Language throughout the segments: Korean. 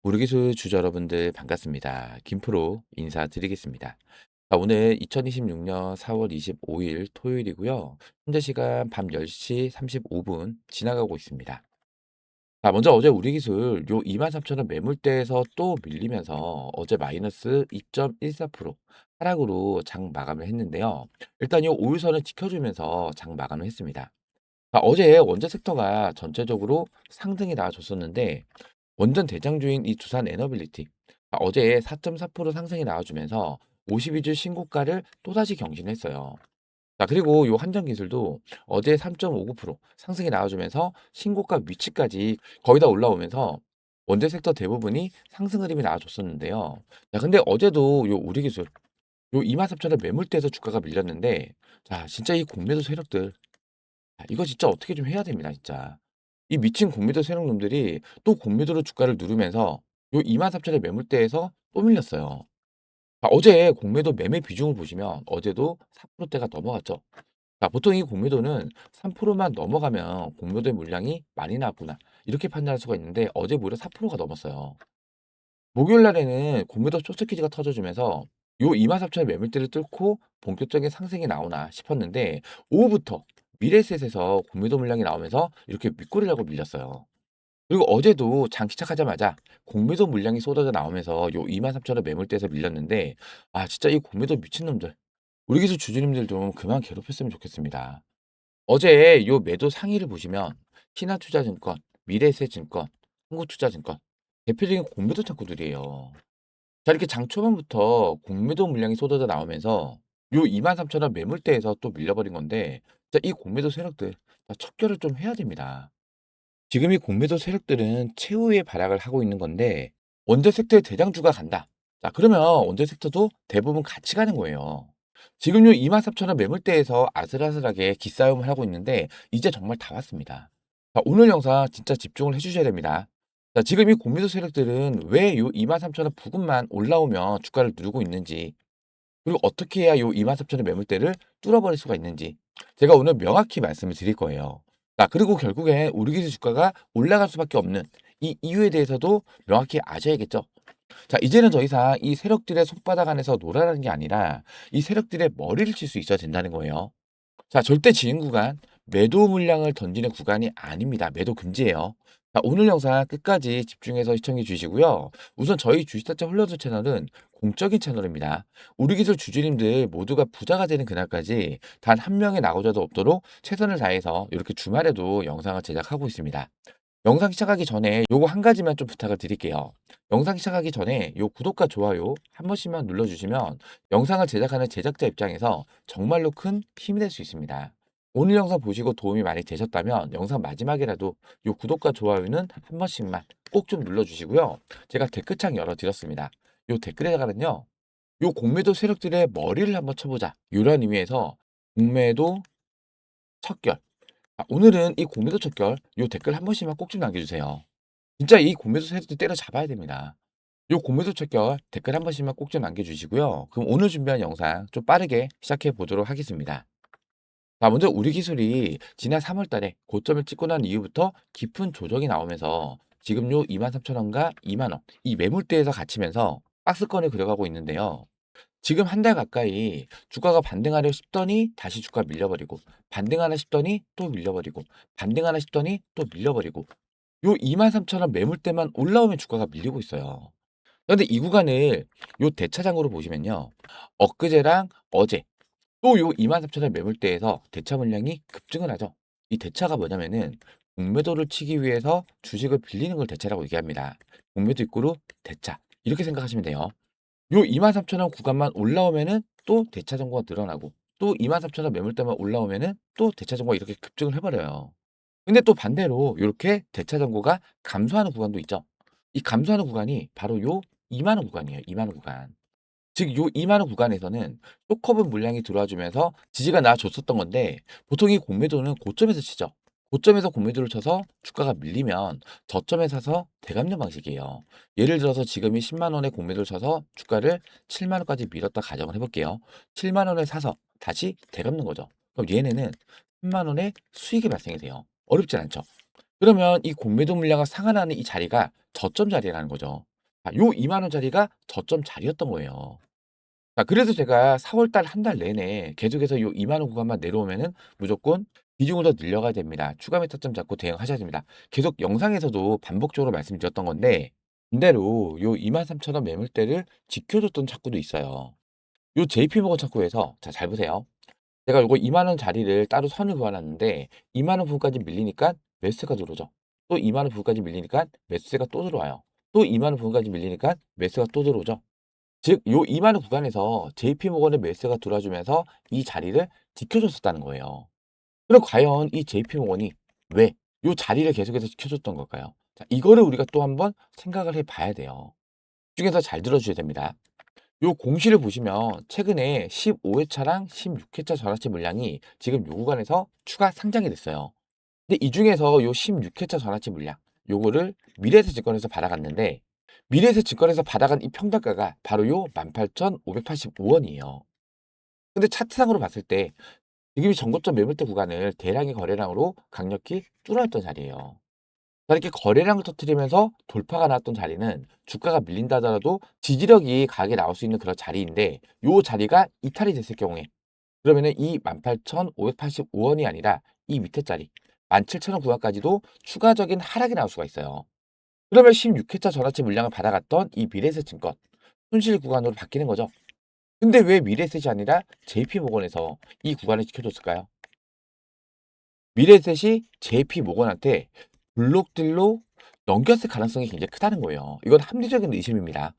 우리 기술 주주 여러분들 반갑습니다. 김프로 인사드리겠습니다. 오늘 2026년 4월 25일 토요일이고요. 현재 시간 밤 10시 35분 지나가고 있습니다. 먼저 어제 우리 기술 요 23,000원 매물대에서 또 밀리면서 어제 마이너스 2.14% 하락으로 장 마감을 했는데요. 일단 요 5일선을 지켜주면서 장 마감을 했습니다. 어제 원재 섹터가 전체적으로 상승이 나와줬었는데 원전 대장주인 이 두산 에너빌리티 어제 4.4% 상승이 나와주면서 52주 신고가를 또다시 경신했어요. 그리고 요 한전기술도 어제 3.59% 상승이 나와주면서 신고가 위치까지 거의 다 올라오면서 원재 섹터 대부분이 상승 흐름이 나와줬었는데요. 근데 어제도 요 우리기술 요 23,000원 매물대에서 주가가 밀렸는데 진짜 이 공매도 세력들 이거 진짜 어떻게 좀 해야 됩니다 진짜. 이 미친 공매도 세력놈들이 또 공매도로 주가를 누르면서 요 23,000원 매물대에서 또 밀렸어요. 어제 공매도 매매 비중을 보시면 어제도 4%대가 넘어갔죠. 보통 이 공매도는 3%만 넘어가면 공매도의 물량이 많이 나왔구나 이렇게 판단할 수가 있는데 어제 무려 4%가 넘었어요. 목요일 날에는 공매도 쇼트키즈가 터져주면서 요 24,000원 매물대를 뚫고 본격적인 상승이 나오나 싶었는데 오후부터 미래에셋에서 공매도 물량이 나오면서 이렇게 윗꼬리라고 밀렸어요. 그리고 어제도 장기 시작하자마자 공매도 물량이 쏟아져 나오면서 요 23,000원 매물대에서 밀렸는데 진짜 이 공매도 미친놈들 우리 기술 주주님들 좀 그만 괴롭혔으면 좋겠습니다. 어제 요 매도 상위를 보시면 신한투자증권, 미래에셋증권, 한국투자증권 대표적인 공매도 창구들이에요. 이렇게 장 초반부터 공매도 물량이 쏟아져 나오면서 요 23,000원 매물대에서 또 밀려버린 건데 이 공매도 세력들 척결을 좀 해야 됩니다. 지금 이 공매도 세력들은 최후의 발악을 하고 있는 건데 원재 섹터의 대장주가 간다. 그러면 원재 섹터도 대부분 같이 가는 거예요. 지금 요 23,000원 매물대에서 아슬아슬하게 기싸움을 하고 있는데 이제 정말 다 왔습니다. 오늘 영상 진짜 집중을 해주셔야 됩니다. 지금 이 공매도 세력들은 왜 요 23,000원 부근만 올라오면 주가를 누르고 있는지 그리고 어떻게 해야 요 23,000원 매물대를 뚫어버릴 수가 있는지 제가 오늘 명확히 말씀을 드릴 거예요. 그리고 결국에 우리 기술 주가가 올라갈 수밖에 없는 이 이유에 대해서도 명확히 아셔야겠죠. 이제는 더 이상 이 세력들의 손바닥 안에서 놀아라는 게 아니라 이 세력들의 머리를 칠 수 있어야 된다는 거예요. 절대 지인 구간, 매도 물량을 던지는 구간이 아닙니다. 매도 금지예요. 오늘 영상 끝까지 집중해서 시청해 주시고요. 우선 저희 주식타짜 홀로드 채널은 공적인 채널입니다. 우리 기술 주주님들 모두가 부자가 되는 그날까지 단 한 명의 낙오자도 없도록 최선을 다해서 이렇게 주말에도 영상을 제작하고 있습니다. 영상 시작하기 전에 요거 한 가지만 좀 부탁을 드릴게요. 영상 시작하기 전에 요 구독과 좋아요 한 번씩만 눌러주시면 영상을 제작하는 제작자 입장에서 정말로 큰 힘이 될 수 있습니다. 오늘 영상 보시고 도움이 많이 되셨다면 영상 마지막이라도 요 구독과 좋아요는 한 번씩만 꼭 좀 눌러주시고요. 제가 댓글창 열어드렸습니다. 요 댓글에다가는요. 요 공매도 세력들의 머리를 한번 쳐보자. 이런 의미에서 공매도 척결 오늘은 이 공매도 척결 요 댓글 한 번씩만 꼭 좀 남겨주세요. 진짜 이 공매도 세력들 때려잡아야 됩니다. 요 공매도 척결 댓글 한 번씩만 꼭 좀 남겨주시고요. 그럼 오늘 준비한 영상 좀 빠르게 시작해 보도록 하겠습니다. 먼저 우리 기술이 지난 3월 달에 고점을 찍고 난 이후부터 깊은 조정이 나오면서 지금 요 23,000원과 2만원 이 매물대에서 갇히면서 박스권을 그려가고 있는데요. 지금 한 달 가까이 주가가 반등하려 싶더니 다시 주가 밀려버리고 반등하나 싶더니 또 밀려버리고 반등하나 싶더니 또 밀려버리고 요 23,000원 매물대만 올라오면 주가가 밀리고 있어요. 그런데 이 구간을 요 대차장으로 보시면요. 엊그제랑 어제 또 요 23,000원 매물대에서 대차 물량이 급증을 하죠. 이 대차가 뭐냐면은 공매도를 치기 위해서 주식을 빌리는 걸 대차라고 얘기합니다. 공매도 입구로 대차 이렇게 생각하시면 돼요. 요 23,000원 구간만 올라오면은 또 대차 정보가 늘어나고 또 23,000원 매물대만 올라오면은 또 대차 정보가 이렇게 급증을 해버려요. 근데 또 반대로 요렇게 대차 정보가 감소하는 구간도 있죠. 이 감소하는 구간이 바로 요 2만 원 구간이에요. 2만 원 구간. 즉 요 2만 원 구간에서는 쇼커브 물량이 들어와 주면서 지지가 나와줬었던 건데 보통 이 공매도는 고점에서 치죠. 고점에서 공매도를 쳐서 주가가 밀리면 저점에 사서 되갚는 방식이에요. 예를 들어서 지금이 10만 원에 공매도를 쳐서 주가를 7만 원까지 밀었다 가정을 해볼게요. 7만 원에 사서 다시 되갚는 거죠. 그럼 얘네는 10만 원의 수익이 발생이 돼요. 어렵진 않죠. 그러면 이 공매도 물량을 상환하는 이 자리가 저점 자리라는 거죠. 요 2만 원짜리가 저점 자리였던 거예요. 그래서 제가 4월 달 한 달 내내 계속해서 요 2만 원 구간만 내려오면은 무조건 비중을 더 늘려가야 됩니다. 추가 매타점 잡고 대응하셔야 됩니다. 계속 영상에서도 반복적으로 말씀드렸던 건데 반대로 요 23,000원 매물대를 지켜줬던 착구도 있어요. 요 JP모건 착구에서 자 잘 보세요. 제가 요거 2만 원 자리를 따로 선을 그어 놨는데 2만 원 부분까지 밀리니까 매수세가 들어오죠. 또 2만 원 부분까지 밀리니까 매수세가 또 들어와요. 또 2만 원 부분까지 밀리니까 매수가 또 들어오죠. 즉 요 2만 원 구간에서 JP모건의 매수가 들어와 주면서 이 자리를 지켜줬었다는 거예요. 그럼 과연 이 JP모건이 왜 요 자리를 계속해서 지켜줬던 걸까요? 자 이거를 우리가 또 한번 생각을 해 봐야 돼요. 중에서 잘 들어 주셔야 됩니다. 요 공시를 보시면 최근에 15회차랑 16회차 전환치 물량이 지금 요 구간에서 추가 상장이 됐어요. 근데 이 중에서 요 16회차 전환치 물량 요거를 미래에셋증권에서 받아갔는데 미래에셋증권에서 받아간 이 평단가가 바로 요 18,585원이에요. 근데 차트상으로 봤을 때 지금이 전고점 매물대 구간을 대량의 거래량으로 강력히 뚫어냈던 자리예요. 자 이렇게 거래량을 터뜨리면서 돌파가 나왔던 자리는 주가가 밀린다 하더라도 지지력이 강하게 나올 수 있는 그런 자리인데 요 자리가 이탈이 됐을 경우에 그러면은 이 18,585원이 아니라 이 밑에 자리 17,000원 구간까지도 추가적인 하락이 나올 수가 있어요. 그러면 16회차 전환치 물량을 받아갔던 이 미래에셋증권 손실 구간으로 바뀌는 거죠. 근데 왜 미래에셋이 아니라 JP모건에서 이 구간을 지켜줬을까요? 미래에셋이 JP모건한테 블록딜로 넘겼을 가능성이 굉장히 크다는 거예요. 이건 합리적인 의심입니다.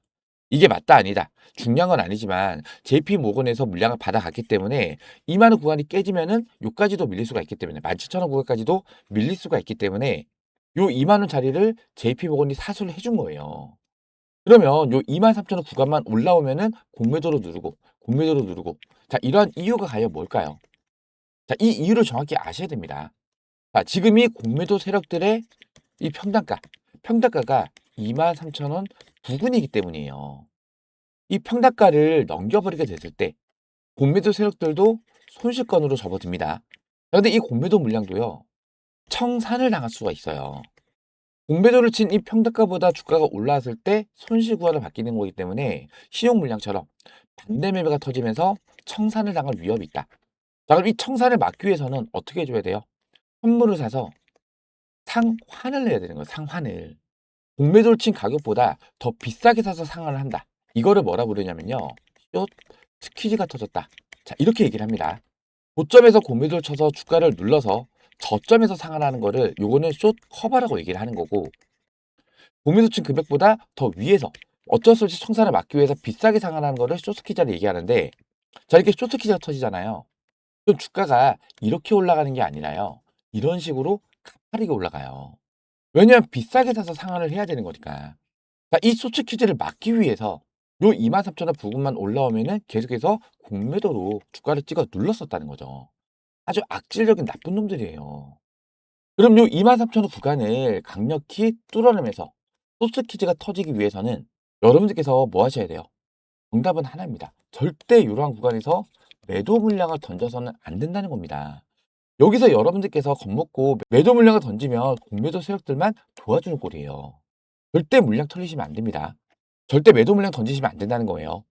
이게 맞다 아니다. 중요한 건 아니지만 JP모건에서 물량을 받아갔기 때문에 2만 원 구간이 깨지면은 요까지도 밀릴 수가 있기 때문에 17,000원 구간까지도 밀릴 수가 있기 때문에 요 2만 원 자리를 JP모건이 사수를 해준 거예요. 그러면 요 23,000원 구간만 올라오면은 공매도로 누르고 공매도로 누르고 자 이러한 이유가 과연 뭘까요? 자 이 이유를 정확히 아셔야 됩니다. 자 지금이 공매도 세력들의 이 평단가가 23,000원 부근이기 때문이에요. 이 평단가를 넘겨버리게 됐을 때 공매도 세력들도 손실권으로 접어듭니다. 그런데 이 공매도 물량도요. 청산을 당할 수가 있어요. 공매도를 친 이 평단가보다 주가가 올라왔을 때 손실 구간을 바뀌는 거기 때문에 신용 물량처럼 반대 매매가 터지면서 청산을 당할 위험이 있다. 자 그럼 이 청산을 막기 위해서는 어떻게 해 줘야 돼요? 선물을 사서 상환을 해야 되는 거예요, 상환을. 공매도를 친 가격보다 더 비싸게 사서 상환을 한다. 이거를 뭐라 부르냐면요. 숏 스퀴즈가 터졌다. 자, 이렇게 얘기를 합니다. 고점에서 공매도를 쳐서 주가를 눌러서 저점에서 상환하는 거를 요거는 숏 커버라고 얘기를 하는 거고 공매도 친 금액보다 더 위에서 어쩔 수 없이 청산을 막기 위해서 비싸게 상환하는 거를 숏 스퀴즈를 얘기하는데 자, 이렇게 숏 스퀴즈가 터지잖아요. 그럼 주가가 이렇게 올라가는 게 아니라요. 이런 식으로 가파르게 올라가요. 왜냐하면 비싸게 사서 상환을 해야 되는 거니까. 자, 이 소츠 퀴즈를 막기 위해서 요 23,000원 부근만 올라오면은 계속해서 공매도로 주가를 찍어 눌렀었다는 거죠. 아주 악질적인 나쁜 놈들이에요. 그럼 요 23,000원 구간을 강력히 뚫어내면서 소츠 퀴즈가 터지기 위해서는 여러분들께서 뭐 하셔야 돼요? 정답은 하나입니다. 절대 이러한 구간에서 매도 물량을 던져서는 안 된다는 겁니다. 여기서 여러분들께서 겁먹고 매도 물량을 던지면 공매도 세력들만 도와주는 꼴이에요. 절대 물량 털리시면 안 됩니다. 절대 매도 물량 던지시면 안 된다는 거예요.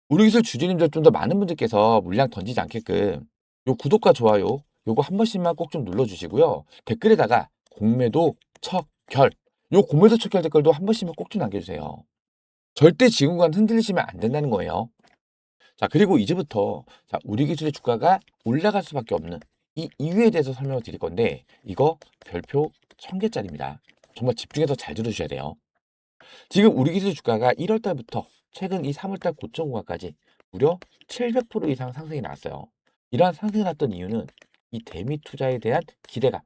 우리 기술 주주님들 좀 더 많은 분들께서 물량 던지지 않게끔 요 구독과 좋아요 요거 한 번씩만 꼭 좀 눌러주시고요. 댓글에다가 공매도 척결 요 공매도 척결 댓글도 한 번씩만 꼭 좀 남겨주세요. 절대 지금과는 흔들리시면 안 된다는 거예요. 자 그리고 이제부터 자 우리 기술의 주가가 올라갈 수밖에 없는 이 이유에 대해서 설명을 드릴 건데 이거 별표 1000개짜리입니다. 정말 집중해서 잘 들어주셔야 돼요. 지금 우리 기술 주가가 1월 달부터 최근 이 3월 달 고점 구간까지 무려 700% 이상 상승이 나왔어요. 이러한 상승이 났던 이유는 이 대미 투자에 대한 기대감.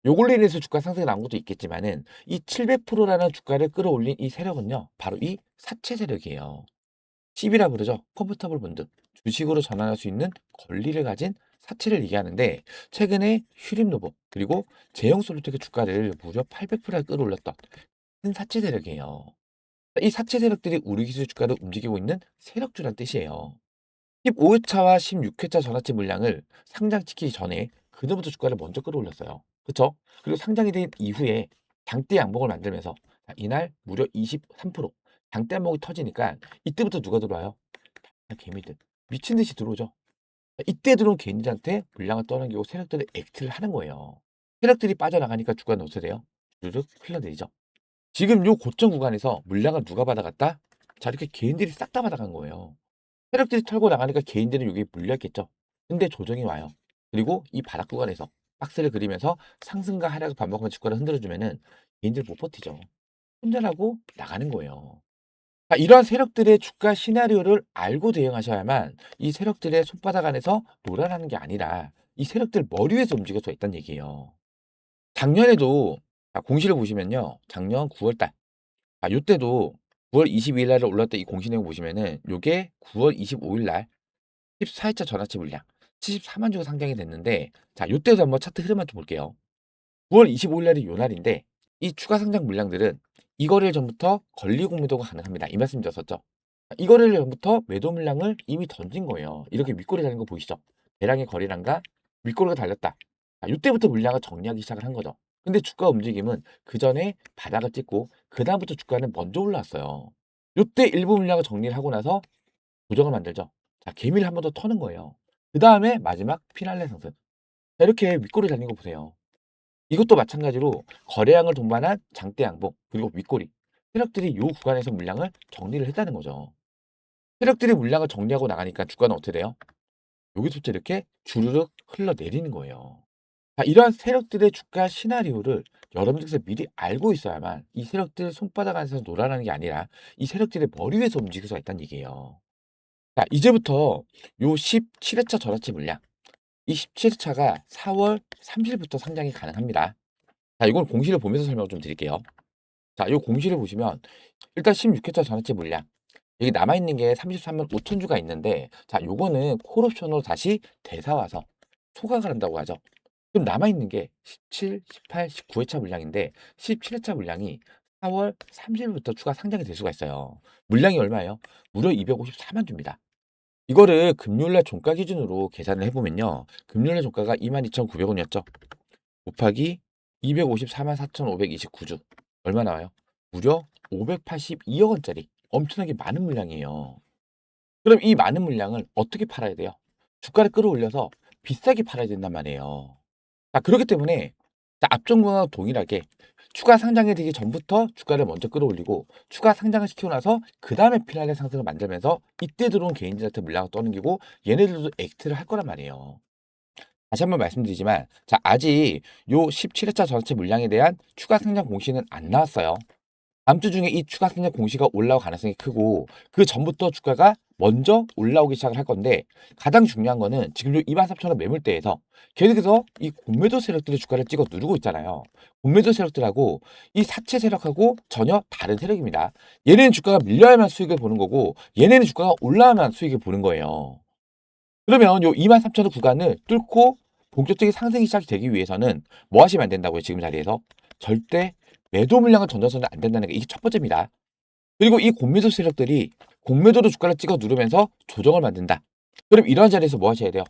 요걸로 인해서 주가 상승이 나온 것도 있겠지만은 이 700%라는 주가를 끌어올린 이 세력은요. 바로 이 사채 세력이에요. CB라 부르죠. 컴포터블 본드. 주식으로 전환할 수 있는 권리를 가진 사채를 얘기하는데 최근에 휴림노보 그리고 제형솔루텍의 주가를 무려 800%나 끌어올렸던 큰 사채 세력이에요. 이 사채 세력들이 우리 기술 주가를 움직이고 있는 세력주란 뜻이에요. 15회차와 16회차 전환치 물량을 상장시키기 전에 그전부터 주가를 먼저 끌어올렸어요. 그렇죠? 그리고 상장이 된 이후에 장대 양봉을 만들면서 이날 무려 23% 장대목이 터지니까 이때부터 누가 들어와요? 개미들. 미친 듯이 들어오죠. 이때 들어온 개인들한테 물량을 떠넘기고 세력들이 액트를 하는 거예요. 세력들이 빠져나가니까 주가는 어떻게 돼요? 주르륵 흘러내리죠. 지금 요 고점 구간에서 물량을 누가 받아갔다? 자, 이렇게 개인들이 싹 다 받아간 거예요. 세력들이 털고 나가니까 개인들은 여기 물렸겠죠. 근데 조정이 와요. 그리고 이 바닥 구간에서 박스를 그리면서 상승과 하락을 반복하면 주가를 흔들어주면은 개인들 못 버티죠. 손절하고 나가는 거예요. 이러한 세력들의 주가 시나리오를 알고 대응하셔야만 이 세력들의 손바닥 안에서 놀아나는 게 아니라 이 세력들 머리 위에서 움직일 수 있다는 얘기예요. 작년에도 공시를 보시면요. 작년 9월 달. 요때도 9월 22일 날에 올랐던 이 공시 내용 보시면은 요게 9월 25일 날 14일차 전화치 물량 74만 주가 상장이 됐는데 자, 요때도 한번 차트 흐름만 좀 볼게요. 9월 25일 날이 요 날인데 이 추가 상장 물량들은 이거래일 전부터 권리 공매도가 가능합니다. 이 말씀 드렸었죠. 이거래일 전부터 매도 물량을 이미 던진 거예요. 이렇게 윗꼬리 달린 거 보이시죠? 대량의 거래량과 윗꼬리가 달렸다. 이때부터 물량을 정리하기 시작을 한 거죠. 근데 주가 움직임은 그 전에 바닥을 찍고 그 다음부터 주가는 먼저 올라왔어요. 요때 일부 물량을 정리를 하고 나서 고정을 만들죠. 자, 개미를 한 번 더 터는 거예요. 그 다음에 마지막 피날레 상승. 자, 이렇게 윗꼬리 달린 거 보세요. 이것도 마찬가지로 거래량을 동반한 장대 양봉 그리고 윗꼬리 세력들이 요 구간에서 물량을 정리를 했다는 거죠. 세력들이 물량을 정리하고 나가니까 주가는 어떻게 돼요? 여기서부터 이렇게 주르륵 흘러내리는 거예요. 이러한 세력들의 주가 시나리오를 여러분들께서 미리 알고 있어야만 이 세력들 손바닥 안에서 놀아나는 게 아니라 이 세력들의 머리 위에서 움직일 수가 있다는 얘기예요. 자, 이제부터 요 17회차 전화치 물량 이 17차가 4월 30일부터 상장이 가능합니다. 자, 이건 공시를 보면서 설명을 좀 드릴게요. 자, 요 공시를 보시면 일단 16회차 전화치 물량 여기 남아있는 게 33만 5천 주가 있는데 자, 요거는 콜옵션으로 다시 되사와서 소각을 한다고 하죠. 그럼 남아있는 게 17, 18, 19회차 물량인데 17회차 물량이 4월 30일부터 추가 상장이 될 수가 있어요. 물량이 얼마예요? 무려 254만 주입니다. 이거를 금요일날 종가 기준으로 계산을 해보면요. 금요일날 종가가 22,900원이었죠. 곱하기 254만 4,529주. 얼마 나와요? 무려 582억 원짜리 엄청나게 많은 물량이에요. 그럼 이 많은 물량을 어떻게 팔아야 돼요? 주가를 끌어올려서 비싸게 팔아야 된단 말이에요. 자, 그렇기 때문에 자, 앞전과 동일하게 추가 상장이 되기 전부터 주가를 먼저 끌어올리고 추가 상장을 시키고 나서 그 다음에 피날레 상승을 만들면서 이때 들어온 개인들한테 물량을 떠넘기고 얘네들도 액트를 할 거란 말이에요. 다시 한번 말씀드리지만 자, 아직 요 17회차 전체 물량에 대한 추가 상장 공시는 안 나왔어요. 다음 주 중에 이 추가 상장 공시가 올라올 가능성이 크고 그 전부터 주가가 먼저 올라오기 시작을 할 건데 가장 중요한 거는 지금 요 23,000원 매물대에서 계속해서 이 공매도 세력들이 주가를 찍어 누르고 있잖아요. 공매도 세력들하고 이 사채 세력하고 전혀 다른 세력입니다. 얘네는 주가가 밀려야만 수익을 보는 거고 얘네는 주가가 올라야만 수익을 보는 거예요. 그러면 요 23,000원 구간을 뚫고 본격적인 상승이 시작이 되기 위해서는 뭐 하시면 안 된다고요? 지금 자리에서 절대 매도 물량을 던져서는 안 된다는 게 이게 첫 번째입니다. 그리고 이 공매도 세력들이 공매도로 주가를 찍어 누르면서 조정을 만든다. 그럼 이러한 자리에서 뭐 하셔야 돼요?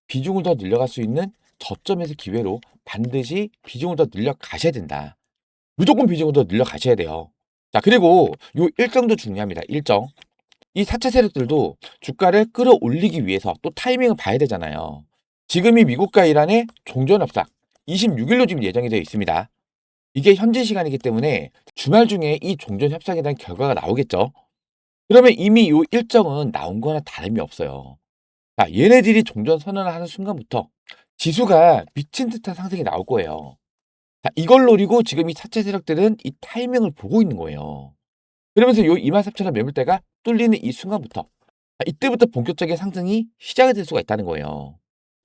비중을 더 늘려갈 수 있는 저점에서 기회로 반드시 비중을 더 늘려 가셔야 된다. 무조건 비중을 더 늘려 가셔야 돼요. 자, 그리고 요 일정도 중요합니다. 일정. 이 사채 세력들도 주가를 끌어올리기 위해서 또 타이밍을 봐야 되잖아요. 지금이 미국과 이란의 종전협상 26일로 지금 예정이 되어 있습니다. 이게 현지 시간이기 때문에 주말 중에 이 종전협상에 대한 결과가 나오겠죠. 그러면 이미 이 일정은 나온 거나 다름이 없어요. 자, 얘네들이 종전 선언을 하는 순간부터 지수가 미친 듯한 상승이 나올 거예요. 자, 이걸 노리고 지금 이 사채 세력들은 이 타이밍을 보고 있는 거예요. 그러면서 요 23,000원 매물대가 뚫리는 이 순간부터 이때부터 본격적인 상승이 시작이 될 수가 있다는 거예요.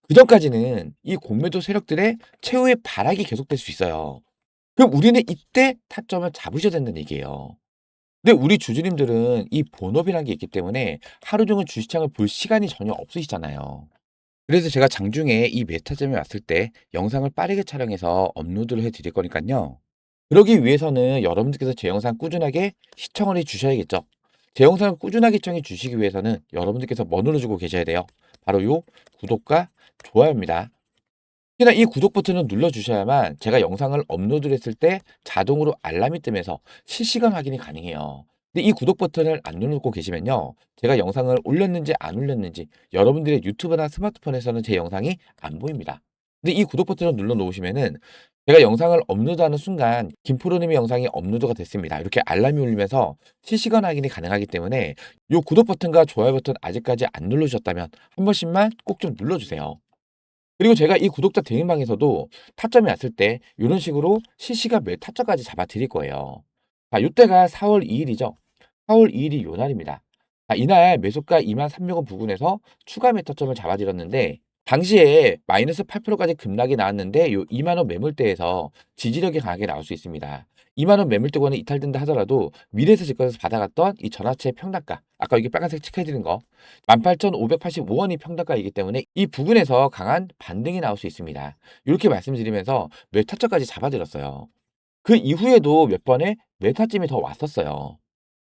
그전까지는 이 공매도 세력들의 최후의 발악이 계속될 수 있어요. 그럼 우리는 이때 타점을 잡으셔야 된다는 얘기예요. 근데 우리 주주님들은 이 본업이라는 게 있기 때문에 하루 종일 주식창을 볼 시간이 전혀 없으시잖아요. 그래서 제가 장중에 이 메타점이 왔을 때 영상을 빠르게 촬영해서 업로드를 해드릴 거니까요. 그러기 위해서는 여러분들께서 제 영상 꾸준하게 시청을 해 주셔야겠죠. 제 영상을 꾸준하게 시청해 주시기 위해서는 여러분들께서 뭐 눌러주고 계셔야 돼요? 바로 요 구독과 좋아요입니다. 특히나 이 구독 버튼을 눌러주셔야만 제가 영상을 업로드를 했을 때 자동으로 알람이 뜨면서 실시간 확인이 가능해요. 근데 이 구독 버튼을 안 누르고 계시면요. 제가 영상을 올렸는지 안 올렸는지 여러분들의 유튜브나 스마트폰에서는 제 영상이 안 보입니다. 근데 이 구독 버튼을 눌러 놓으시면은 제가 영상을 업로드하는 순간 김프로님의 영상이 업로드가 됐습니다. 이렇게 알람이 울리면서 실시간 확인이 가능하기 때문에 이 구독 버튼과 좋아요 버튼 아직까지 안 누르셨다면 한 번씩만 꼭 좀 눌러주세요. 그리고 제가 이 구독자 대행방에서도 타점이 왔을 때 이런 식으로 실시간 매 타점까지 잡아 드릴 거예요. 자, 이때가 4월 2일이죠. 4월 2일이 요 날입니다. 자, 이날 매수가 23,300원 부근에서 추가 매타점을 잡아드렸는데 당시에 마이너스 8%까지 급락이 나왔는데 요 2만 원 매물대에서 지지력이 강하게 나올 수 있습니다. 2만 원 매물대권은 이탈된다 하더라도 미래에서 직권에서 받아갔던 이 전화체 평단가 아까 여기 빨간색 체크해드린 거 18,585원이 평단가이기 때문에 이 부분에서 강한 반등이 나올 수 있습니다. 이렇게 말씀드리면서 매타점까지 잡아드렸어요. 그 이후에도 몇 번의 매타점이 더 왔었어요.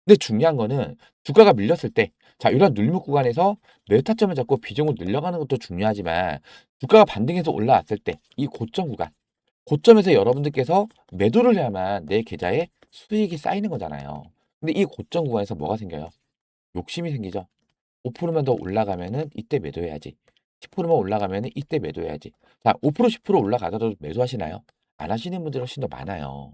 근데 중요한 거는 주가가 밀렸을 때, 자, 이런 눌림 구간에서 매타점을 잡고 비중을 늘려가는 것도 중요하지만 주가가 반등해서 올라왔을 때 이 고점 구간, 고점에서 여러분들께서 매도를 해야만 내 계좌에 수익이 쌓이는 거잖아요. 근데 이 고점 구간에서 뭐가 생겨요? 욕심이 생기죠. 5%만 더 올라가면은 이때 매도해야지. 10%만 올라가면은 이때 매도해야지. 자, 5% 10% 올라가더라도 매도하시나요? 안 하시는 분들이 훨씬 더 많아요.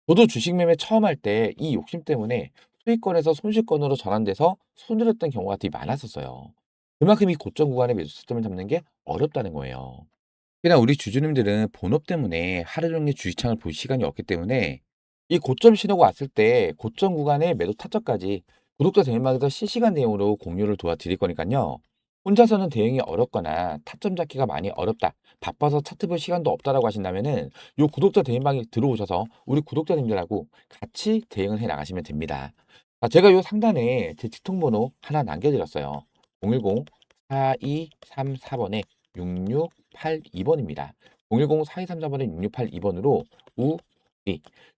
저도 주식 매매 처음 할 때 이 욕심 때문에 수익권에서 손실권으로 전환돼서 손실했던 경우가 되게 많았었어요. 그만큼 이 고점 구간의 매수 시점을 잡는 게 어렵다는 거예요. 그냥 우리 주주님들은 본업 때문에 하루 종일 주식창을 볼 시간이 없기 때문에 이 고점 신호가 왔을 때 고점 구간의 매도 타점까지 구독자 대행방에서 실시간 대응으로 공유를 도와드릴 거니까요. 혼자서는 대응이 어렵거나 타점 잡기가 많이 어렵다. 바빠서 차트 볼 시간도 없다라고 하신다면은 요 구독자 대행방에 들어오셔서 우리 구독자님들하고 같이 대응을 해 나가시면 됩니다. 아, 제가 요 상단에 제 직통번호 하나 남겨드렸어요. 010-4234번에 6682번입니다. 010-4234번에 6682번으로 우리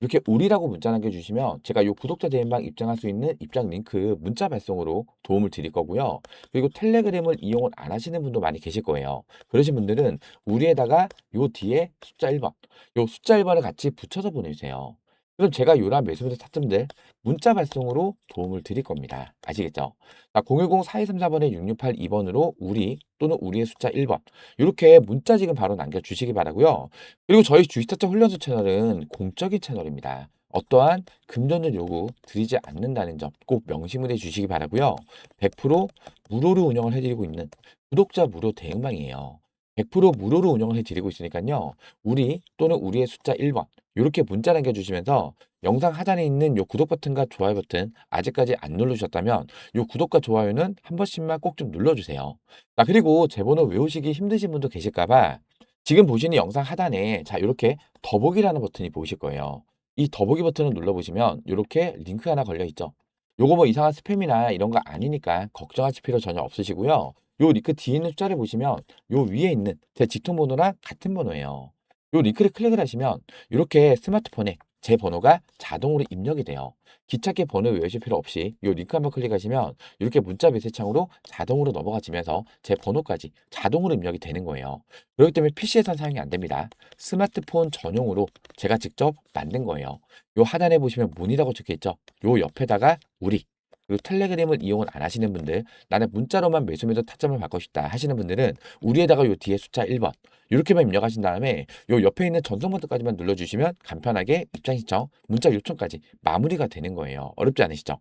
이렇게 우리라고 문자 남겨주시면 제가 요 구독자 대행방 입장할 수 있는 입장 링크 문자 발송으로 도움을 드릴 거고요. 그리고 텔레그램을 이용을 안 하시는 분도 많이 계실 거예요. 그러신 분들은 우리에다가 요 뒤에 숫자 1번, 요 숫자 1번을 같이 붙여서 보내주세요. 그럼 제가 요런 매수매수 타점들 문자 발송으로 도움을 드릴 겁니다. 아시겠죠? 010-4234번에 6682번으로 우리 또는 우리의 숫자 1번 이렇게 문자 지금 바로 남겨주시기 바라고요. 그리고 저희 주식타짜 훈련소 채널은 공적인 채널입니다. 어떠한 금전적 요구 드리지 않는다는 점 꼭 명심을 해주시기 바라고요. 100% 무료로 운영을 해드리고 있는 구독자 무료 대응방이에요. 100% 무료로 운영을 해드리고 있으니까요. 우리 또는 우리의 숫자 1번 이렇게 문자 남겨주시면서 영상 하단에 있는 요 구독 버튼과 좋아요 버튼 아직까지 안 누르셨다면 요 구독과 좋아요는 한 번씩만 꼭 좀 눌러주세요. 자, 그리고 제 번호 외우시기 힘드신 분도 계실까봐 지금 보시는 영상 하단에 자, 이렇게 더보기라는 버튼이 보이실 거예요. 이 더보기 버튼을 눌러보시면 이렇게 링크 하나 걸려 있죠. 요거 뭐 이상한 스팸이나 이런 거 아니니까 걱정하실 필요 전혀 없으시고요. 요 링크 뒤에 있는 숫자를 보시면 요 위에 있는 제 직통 번호랑 같은 번호예요. 요 링크를 클릭을 하시면 이렇게 스마트폰에 제 번호가 자동으로 입력이 돼요. 기찻길 번호 외우실 필요 없이 요 링크 한번 클릭하시면 이렇게 문자 메시지 창으로 자동으로 넘어가지면서 제 번호까지 자동으로 입력이 되는 거예요. 그렇기 때문에 PC에선 사용이 안 됩니다. 스마트폰 전용으로 제가 직접 만든 거예요. 요 하단에 보시면 문이라고 적혀 있죠. 요 옆에다가 우리 그리고 텔레그램을 이용을 안 하시는 분들 나는 문자로만 매수매도 타점을 받고 싶다 하시는 분들은 우리에다가 요 뒤에 숫자 1번 이렇게만 입력하신 다음에 요 옆에 있는 전송 버튼까지만 눌러주시면 간편하게 입장 신청, 문자 요청까지 마무리가 되는 거예요. 어렵지 않으시죠?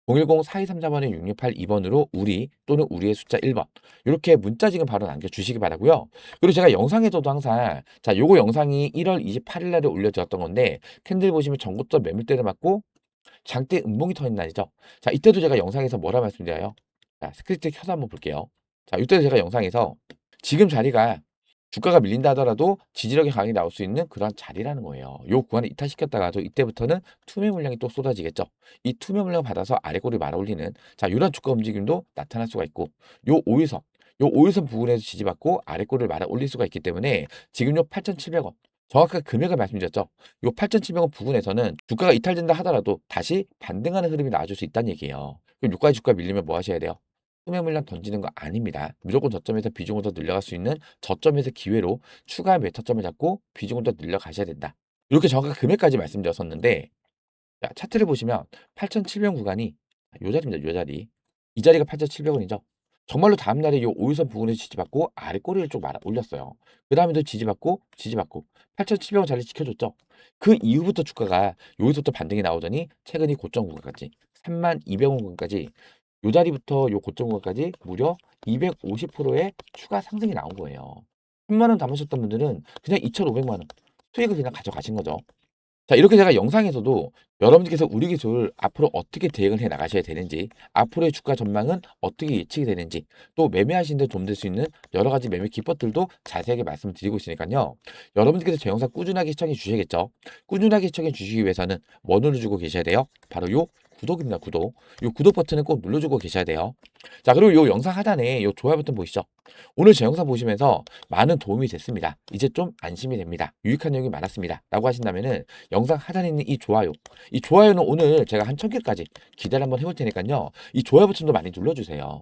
010-4234번에 6682번으로 우리 또는 우리의 숫자 1번 이렇게 문자 지금 바로 남겨주시기 바라고요. 그리고 제가 영상에서도 항상 자 요거 영상이 1월 28일 날에 올려드렸던 건데 캔들 보시면 전고점 매물대를 맞고 장대 음봉이 터진 날이죠. 자, 이때도 제가 영상에서 뭐라 말씀드려요? 자, 스크립트 켜서 한번 볼게요. 자, 이때도 제가 영상에서 지금 자리가 주가가 밀린다 하더라도 지지력이 강하게 나올 수 있는 그런 자리라는 거예요. 요 구간을 이탈시켰다가도 이때부터는 투매 물량이 또 쏟아지겠죠. 이 투매 물량 받아서 아래 꼬리 말아 올리는 자, 이런 주가 움직임도 나타날 수가 있고 요 5일선 요 5일선 부분에서 지지받고 아래 꼬리를 말아 올릴 수가 있기 때문에 지금 요 8,700원 정확한 금액을 말씀드렸죠. 요 8,700원 부근에서는 주가가 이탈된다 하더라도 다시 반등하는 흐름이 나와줄 수 있다는 얘기예요. 그럼 요까지 주가 밀리면 뭐 하셔야 돼요? 소매 물량 던지는 거 아닙니다. 무조건 저점에서 비중을 더 늘려갈 수 있는 저점에서 기회로 추가 매타점을 잡고 비중을 더 늘려가셔야 된다. 이렇게 정확한 금액까지 말씀드렸었는데 자, 차트를 보시면 8,700원 구간이 요 자리입니다. 요 자리. 이 자리가 8,700원이죠. 정말로 다음 날에 요 5일선 부근에서 지지받고 아래 꼬리를 좀 말아 올렸어요. 그다음에도 지지받고 8,700원 자리 지켜줬죠. 그 이후부터 주가가 여기서부터 반등이 나오더니 최근이 고점 구간까지 32,000원 구간까지 요 자리부터 요 고점 구간까지 무려 250%의 추가 상승이 나온 거예요. 3만 원 담으셨던 분들은 그냥 2,500만 원 수익을 그냥 가져가신 거죠. 자, 이렇게 제가 영상에서도 여러분들께서 우리 기술 앞으로 어떻게 대응을 해 나가셔야 되는지, 앞으로의 주가 전망은 어떻게 예측이 되는지, 또 매매하시는 데 도움될 수 있는 여러 가지 매매 기법들도 자세하게 말씀드리고 있으니까요. 여러분들께서 제 영상 꾸준하게 시청해 주셔야겠죠. 꾸준하게 시청해 주시기 위해서는 뭐 눌러주고 계셔야 돼요? 바로 요 구독입니다. 구독. 요 구독 버튼을 꼭 눌러주고 계셔야 돼요. 자, 그리고 요 영상 하단에 요 좋아요 버튼 보이시죠? 오늘 제 영상 보시면서 많은 도움이 됐습니다. 이제 좀 안심이 됩니다. 유익한 내용이 많았습니다. 라고 하신다면은 영상 하단에 있는 이 좋아요. 이 좋아요는 오늘 제가 한 1000개까지 기대를 한번 해볼 테니까요. 이 좋아요 버튼도 많이 눌러주세요.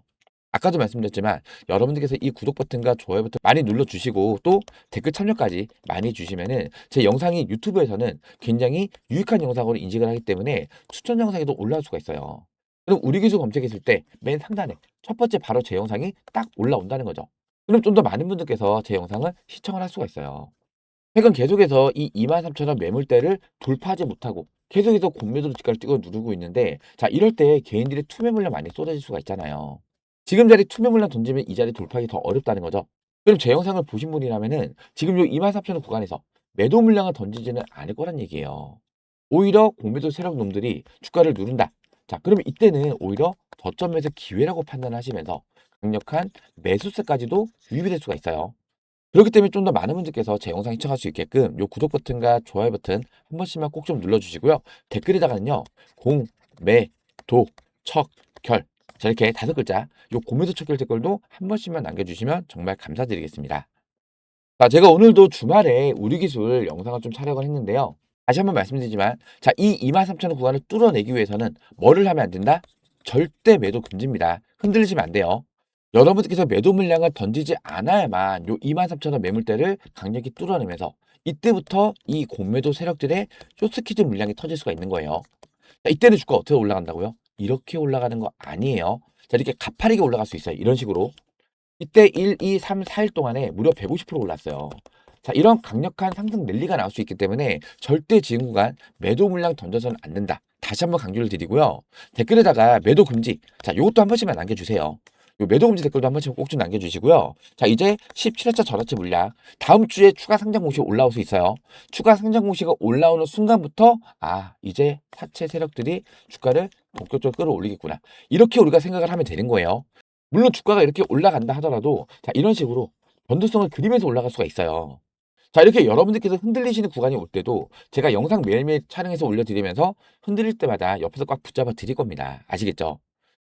아까도 말씀드렸지만 여러분들께서 이 구독 버튼과 좋아요 버튼 많이 눌러주시고 또 댓글 참여까지 많이 해주시면은 제 영상이 유튜브에서는 굉장히 유익한 영상으로 인식을 하기 때문에 추천 영상에도 올라올 수가 있어요. 그럼 우리 기술 검색했을 때 맨 상단에 첫 번째 바로 제 영상이 딱 올라온다는 거죠. 그럼 좀 더 많은 분들께서 제 영상을 시청을 할 수가 있어요. 최근 계속해서 이 23,000원 매물대를 돌파하지 못하고 계속해서 공매도로 주가를 찍어 누르고 있는데 자, 이럴 때 개인들의 투매 물량 많이 쏟아질 수가 있잖아요. 지금 자리 투매 물량 던지면 이 자리 돌파하기 더 어렵다는 거죠. 그럼 제 영상을 보신 분이라면은 지금 요 23,000원 구간에서 매도 물량을 던지지는 않을 거란 얘기예요. 오히려 공매도 세력 놈들이 주가를 누른다. 자, 그러면 이때는 오히려 저점에서 기회라고 판단하시면서 강력한 매수세까지도 유입이 될 수가 있어요. 그렇기 때문에 좀 더 많은 분들께서 제 영상 시청할 수 있게끔 요 구독 버튼과 좋아요 버튼 한 번씩만 꼭 좀 눌러주시고요. 댓글에다가는요. 공, 매, 도, 척, 결. 자, 이렇게 5글자 요 공매도 척결 댓글도 한 번씩만 남겨주시면 정말 감사드리겠습니다. 자, 제가 오늘도 주말에 우리 기술 영상을 좀 촬영을 했는데요. 다시 한번 말씀드리지만 자, 이 23,000원 구간을 뚫어내기 위해서는 뭐를 하면 안 된다? 절대 매도 금지입니다. 흔들리시면 안 돼요. 여러분들께서 매도 물량을 던지지 않아야만 요 23,000원 매물대를 강력히 뚫어내면서 이때부터 이 공매도 세력들의 쇼스키즈 물량이 터질 수가 있는 거예요. 자, 이때는 주가 어떻게 올라간다고요? 이렇게 올라가는 거 아니에요. 자, 이렇게 가파르게 올라갈 수 있어요. 이런 식으로. 이때 1, 2, 3, 4일 동안에 무려 150% 올랐어요. 자, 이런 강력한 상승 랠리가 나올 수 있기 때문에 절대 지금 구간 매도 물량 던져서는 안 된다. 다시 한번 강조를 드리고요. 댓글에다가 매도 금지. 자, 이것도 한 번씩만 남겨주세요. 요 매도 금지 댓글도 한 번씩 꼭 좀 남겨주시고요. 자, 이제 17회차 전화체 물량. 다음 주에 추가 상장 공시 올라올 수 있어요. 추가 상장 공시가 올라오는 순간부터 이제 사채 세력들이 주가를 본격적으로 끌어올리겠구나. 이렇게 우리가 생각을 하면 되는 거예요. 물론 주가가 이렇게 올라간다 하더라도 자, 이런 식으로 변동성을 그리면서 올라갈 수가 있어요. 자, 이렇게 여러분들께서 흔들리시는 구간이 올 때도 제가 영상 매일매일 촬영해서 올려드리면서 흔들릴 때마다 옆에서 꽉 붙잡아 드릴 겁니다. 아시겠죠?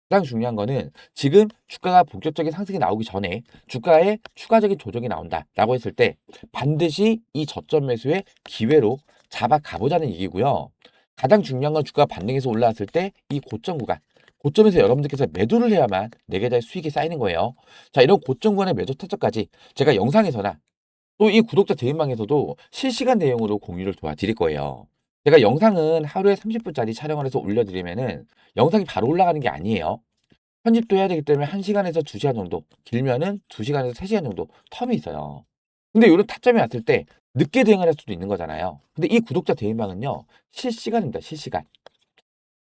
가장 중요한 거는 지금 주가가 본격적인 상승이 나오기 전에 주가에 추가적인 조정이 나온다라고 했을 때 반드시 이 저점 매수의 기회로 잡아 가보자는 얘기고요. 가장 중요한 건 주가가 반등해서 올라왔을 때 이 고점 구간, 고점에서 여러분들께서 매도를 해야만 내 계좌에 수익이 쌓이는 거예요. 자, 이런 고점 구간의 매도 타점까지 제가 영상에서나 또 이 구독자 대인방에서도 실시간 내용으로 공유를 도와드릴 거예요. 제가 영상은 하루에 30분짜리 촬영을 해서 올려드리면은 영상이 바로 올라가는 게 아니에요. 편집도 해야 되기 때문에 1시간에서 2시간 정도, 길면은 2시간에서 3시간 정도 텀이 있어요. 근데 요런 타점이 왔을 때 늦게 대응을 할 수도 있는 거잖아요. 근데 이 구독자 대인방은요, 실시간입니다. 실시간.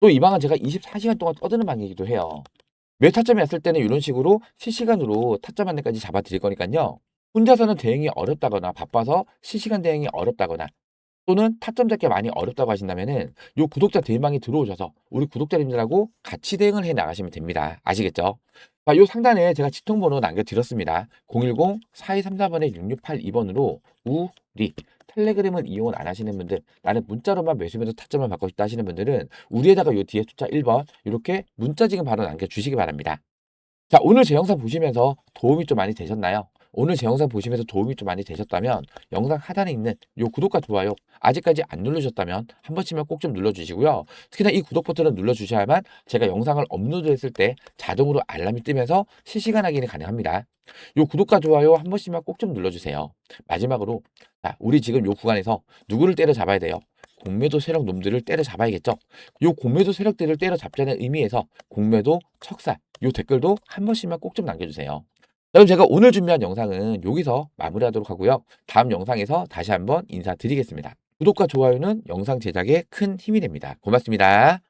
또 이 방은 제가 24시간 동안 떠드는 방이기도 해요. 매 타점이 왔을 때는 이런 식으로 실시간으로 타점 안내까지 잡아 드릴 거니까요. 혼자서는 대응이 어렵다거나 바빠서 실시간 대응이 어렵다거나 또는 타점 잡기 많이 어렵다고 하신다면은 요 구독자 대망이 들어오셔서 우리 구독자님들하고 같이 대응을 해 나가시면 됩니다. 아시겠죠? 자, 요 상단에 제가 지통번호 남겨드렸습니다. 010-4234번에 6682번으로 우리 텔레그램을 이용을 안 하시는 분들, 나는 문자로만 매수면서 타점을 받고 싶다 하시는 분들은 우리에다가 요 뒤에 숫자 1번 이렇게 문자 지금 바로 남겨주시기 바랍니다. 자, 오늘 제 영상 보시면서 도움이 좀 많이 되셨나요? 오늘 제 영상 보시면서 도움이 좀 많이 되셨다면 영상 하단에 있는 요 구독과 좋아요 아직까지 안 누르셨다면 한 번씩만 꼭 좀 눌러주시고요. 특히나 이 구독 버튼을 눌러주셔야만 제가 영상을 업로드했을 때 자동으로 알람이 뜨면서 실시간 확인이 가능합니다. 요 구독과 좋아요 한 번씩만 꼭 좀 눌러주세요. 마지막으로 자, 우리 지금 요 구간에서 누구를 때려잡아야 돼요? 공매도 세력 놈들을 때려잡아야겠죠. 요 공매도 세력들을 때려잡자는 의미에서 공매도 척살 요 댓글도 한 번씩만 꼭 좀 남겨주세요. 그럼 제가 오늘 준비한 영상은 여기서 마무리하도록 하고요. 다음 영상에서 다시 한번 인사드리겠습니다. 구독과 좋아요는 영상 제작에 큰 힘이 됩니다. 고맙습니다.